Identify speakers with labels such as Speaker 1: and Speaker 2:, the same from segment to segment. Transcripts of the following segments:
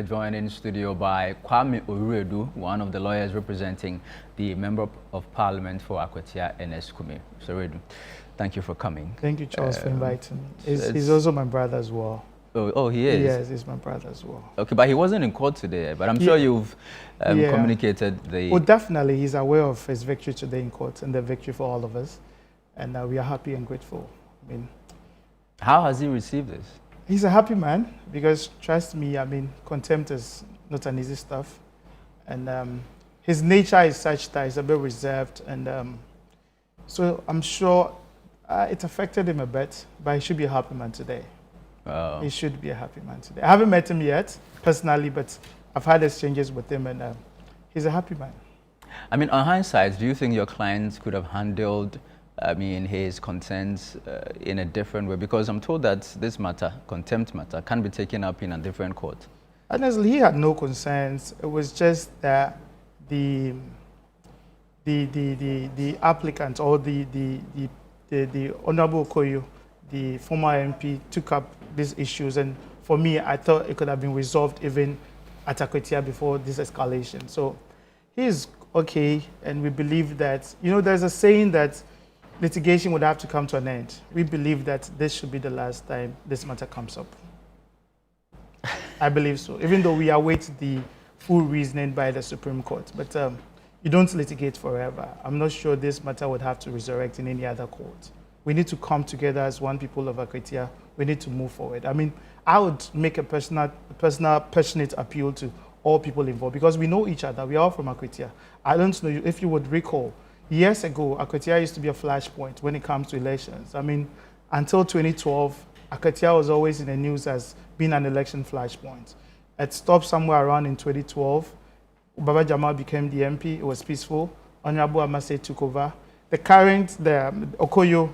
Speaker 1: joined in studio by Kwame Oruedu, one of the lawyers representing the Member of Parliament for Akwatia and Eskume. So, Oruedu, thank you for coming.
Speaker 2: Thank you, Charles, for inviting me. He's also my brother as well.
Speaker 1: Oh, he is?
Speaker 2: Yes, he's my brother as well.
Speaker 1: Okay, but he wasn't in court today, but I'm sure you've communicated the...
Speaker 2: Well, definitely, he's aware of his victory today in court and the victory for all of us. And we are happy and grateful. I mean,
Speaker 1: how has he received this?
Speaker 2: He's a happy man because, trust me, I mean, contempt is not an easy stuff. And his nature is such that he's a bit reserved. And so I'm sure it affected him a bit, but he should be a happy man today.
Speaker 1: Oh.
Speaker 2: He should be a happy man today. I haven't met him yet, personally, but I've had exchanges with him, and he's a happy man.
Speaker 1: I mean, on hindsight, do you think your clients could have handled, his contents in a different way? Because I'm told that this matter, contempt matter, can be taken up in a different court. Honestly,
Speaker 2: he had no concerns. It was just that the applicant or the Honorable Okoyo, the former MP, took up these issues, and for me, I thought it could have been resolved even at Akwatia before this escalation. So he's okay, and we believe that, there's a saying that litigation would have to come to an end. We believe that this should be the last time this matter comes up. I believe so, even though we await the full reasoning by the Supreme Court. But you don't litigate forever. I'm not sure this matter would have to resurrect in any other court. We need to come together as one people of Akwatia. We need to move forward. I mean, I would make a personal, passionate appeal to all people involved because we know each other. We are all from Akwatia. I don't know if you would recall, years ago, Akwatia used to be a flashpoint when it comes to elections. I mean, until 2012, Akwatia was always in the news as being an election flashpoint. It stopped somewhere around in 2012. Baba Jamal became the MP. It was peaceful. Honorable Amase took over. The current, Okoyo,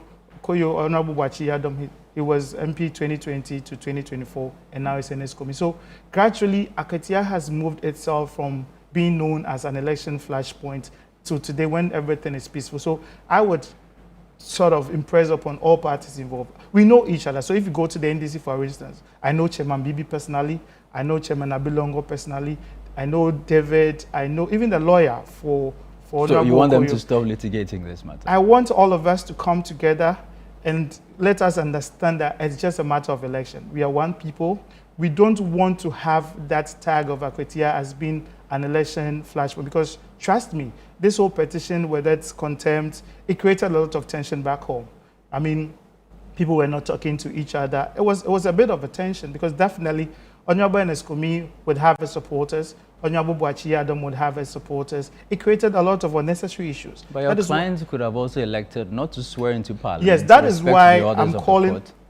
Speaker 2: Honorable Bachi Adam, he was MP 2020 to 2024, and now he's in Eskume. So gradually, Akwatia has moved itself from being known as an election flashpoint to today when everything is peaceful. So I would sort of impress upon all parties involved. We know each other. So if you go to the NDC, for instance, I know Chairman Bibi personally, I know Chairman Abilongo personally, I know David, I know even the lawyer for
Speaker 1: So you want them to stop litigating this matter?
Speaker 2: I want all of us to come together and let us understand that it's just a matter of election. We are one people. We don't want to have that tag of Akwatia as being an election flashpoint because, trust me, this whole petition, whether it's contempt, it created a lot of tension back home. I mean, people were not talking to each other. It was a bit of a tension because definitely Honorable Eskume would have his supporters. Honorable Bachi Adam would have his supporters. It created a lot of unnecessary issues.
Speaker 1: But your clients could have also elected not to swear into Parliament.
Speaker 2: Yes, that is why I'm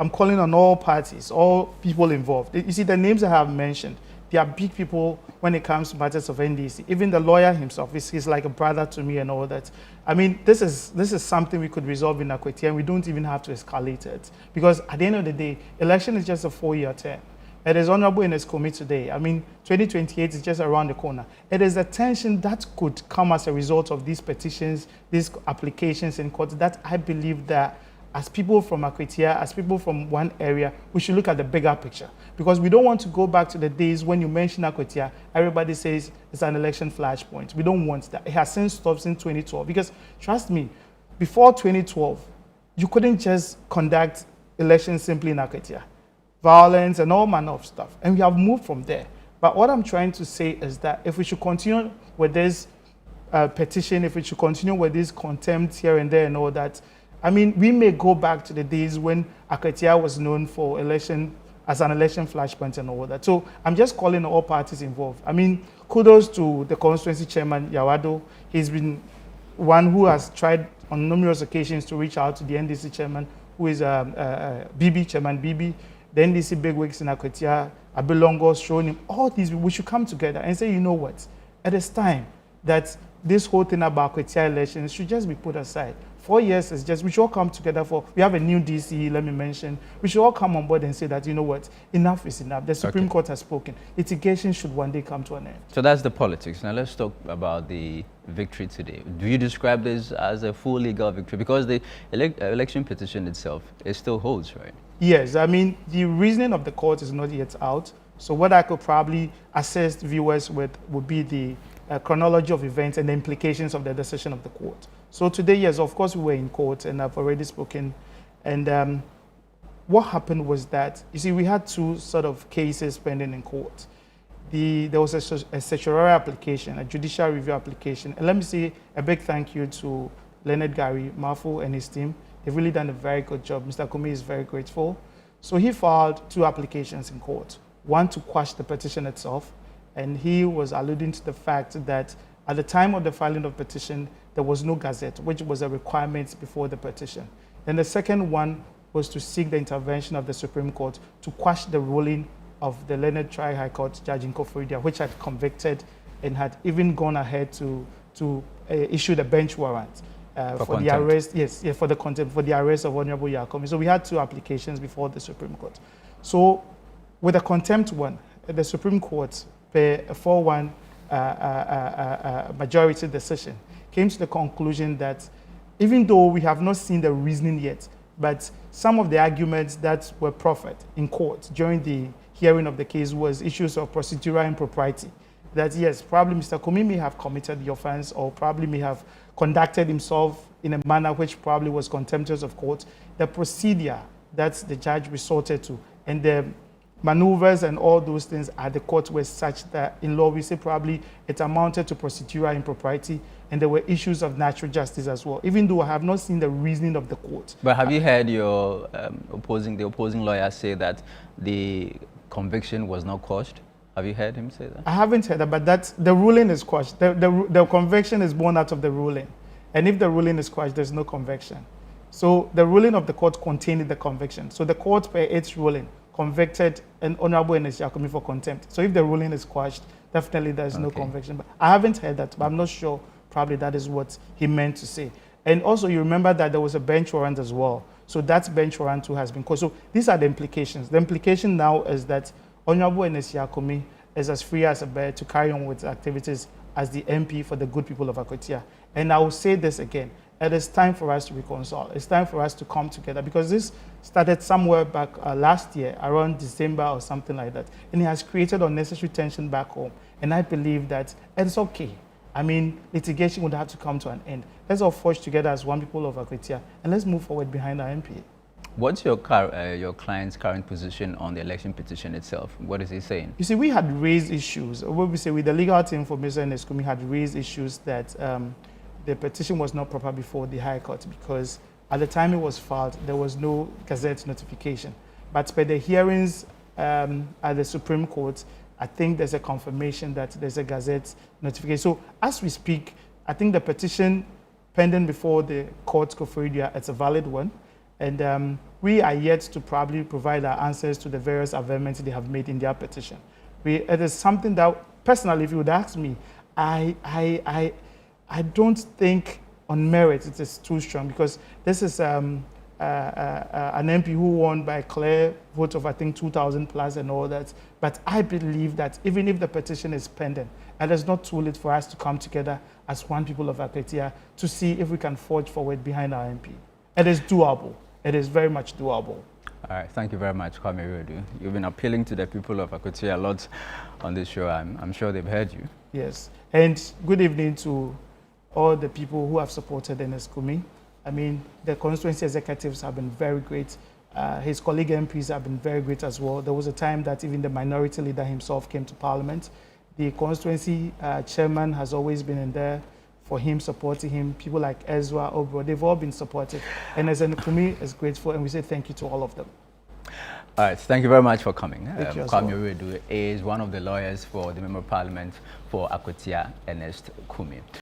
Speaker 2: calling on all parties, all people involved. You see, the names I have mentioned, they are big people when it comes to matters of NDC. Even the lawyer himself, he's like a brother to me and all that. I mean, this is something we could resolve in Akwatia, and we don't even have to escalate it. Because at the end of the day, election is just a 4-year term. It is honorable in Eskume today. I mean, 2028 is just around the corner. It is a tension that could come as a result of these petitions, these applications in court, that I believe that as people from Akwatia, as people from one area, we should look at the bigger picture. Because we don't want to go back to the days when you mention Akwatia, everybody says it's an election flashpoint. We don't want that. It has since stopped since 2012. Because, trust me, before 2012, you couldn't just conduct elections simply in Akwatia. Violence and all manner of stuff. And we have moved from there. But what I'm trying to say is that if we should continue with this petition, if we should continue with this contempt here and there and all that, I mean, we may go back to the days when Akwatia was known for election as an election flashpoint and all that. So I'm just calling all parties involved. I mean, kudos to the constituency chairman, Yawado. He's been one who has tried on numerous occasions to reach out to the NDC chairman, who is Bibi, Chairman Bibi. The NDC bigwigs in Akwatia, Abilongo, showing him, all these, we should come together and say, you know what, it is time that this whole thing about Akwatia elections should just be put aside. 4 years is just, we should all come together we have a new DC, let me mention. We should all come on board and say that, you know what, enough is enough. The Supreme Court has spoken. Litigation should one day come to an end.
Speaker 1: So that's the politics. Now let's talk about the victory today. Do you describe this as a full legal victory? Because the election petition itself, it still holds, right?
Speaker 2: Yes, I mean, the reasoning of the court is not yet out, So what I could probably assist viewers with would be the chronology of events and the implications of the decision of the court. So today, yes, of course, we were in court, and I've already spoken. And what happened was that, you see, we had two sort of cases pending in court. There was a certiorari application, a judicial review application. And let me say a big thank you to Leonard Gary Mafu and his team. They've really done a very good job. Mr. Kumi is very grateful. So he filed two applications in court. One to quash the petition itself, and he was alluding to the fact that at the time of the filing of petition, there was no gazette, which was a requirement before the petition. Then the second one was to seek the intervention of the Supreme Court to quash the ruling of the Leonard High Court Judge in Koforidua, which had convicted and had even gone ahead to issue the bench warrant for the arrest, for the contempt, for the arrest of Honorable Yakomi. So we had two applications before the Supreme Court. So with the contempt one, the Supreme Court, per a 4-1 majority decision, came to the conclusion that even though we have not seen the reasoning yet, but some of the arguments that were proffered in court during the hearing of the case was issues of procedural impropriety. That yes, probably Mr. Kumi may have committed the offense or probably may have conducted himself in a manner which probably was contemptuous of court. The procedure that the judge resorted to and the maneuvers and all those things at the court were such that in law we say probably it amounted to procedural impropriety, and there were issues of natural justice as well, even though I have not seen the reasoning of the court.
Speaker 1: But have you heard your opposing lawyer say that the conviction was not quashed? Have you heard him say that? I
Speaker 2: haven't heard that, but the ruling is quashed. The conviction is born out of the ruling. And if the ruling is quashed, there's no conviction. So the ruling of the court contained the conviction. So the court, per its ruling, convicted an Honorable Ernest Yakomi for contempt. So if the ruling is quashed, definitely there's no conviction. But I haven't heard that, but I'm not sure. Probably that is what he meant to say. And also you remember that there was a bench warrant as well. So that bench warrant too has been closed. So these are the implications. The implication now is that Honorable Ernest Yakomi is as free as a bird to carry on with activities as the MP for the good people of Akwatia. And I will say this again. It is time for us to reconcile. It's time for us to come together, because this started somewhere back last year, around December or something like that. And it has created unnecessary tension back home. And I believe that it's okay. I mean, litigation would have to come to an end. Let's all forge together as one people of Akwatia, and let's move forward behind our MP.
Speaker 1: What's your client's current position on the election petition itself? What is he saying?
Speaker 2: You see, we had raised issues. What we say with the legal team for Mr. Neskumi had raised issues that the petition was not proper before the High Court, because at the time it was filed, there was no gazette notification. But by the hearings at the Supreme Court, I think there's a confirmation that there's a gazette notification. So as we speak, I think the petition pending before the court, Koforidua, it's a valid one. And we are yet to probably provide our answers to the various averments they have made in their petition. It is something that, personally, if you would ask me, I don't think on merit it is too strong, because this is an MP who won by a clear vote of, I think, 2,000 plus and all that. But I believe that even if the petition is pending, it is not too late for us to come together as one people of Akwatia to see if we can forge forward behind our MP. It is doable. It is very much doable.
Speaker 1: All right, thank you very much, Kwame Redu. You've been appealing to the people of Akwatia a lot on this show. I'm sure they've heard you.
Speaker 2: Yes, and good evening to all the people who have supported Ernest Kumi. I mean, the constituency executives have been very great. His colleague MPs have been very great as well. There was a time that even the minority leader himself came to Parliament. The constituency chairman has always been in there for him, supporting him. People like Ezra, Obro, they've all been supportive. And Ernest Kumi is grateful, and we say thank you to all of them.
Speaker 1: All right, thank you very much for coming.
Speaker 2: Kwame
Speaker 1: Redu is one of the lawyers for the Member of Parliament for Akwatia, Ernest Kumi.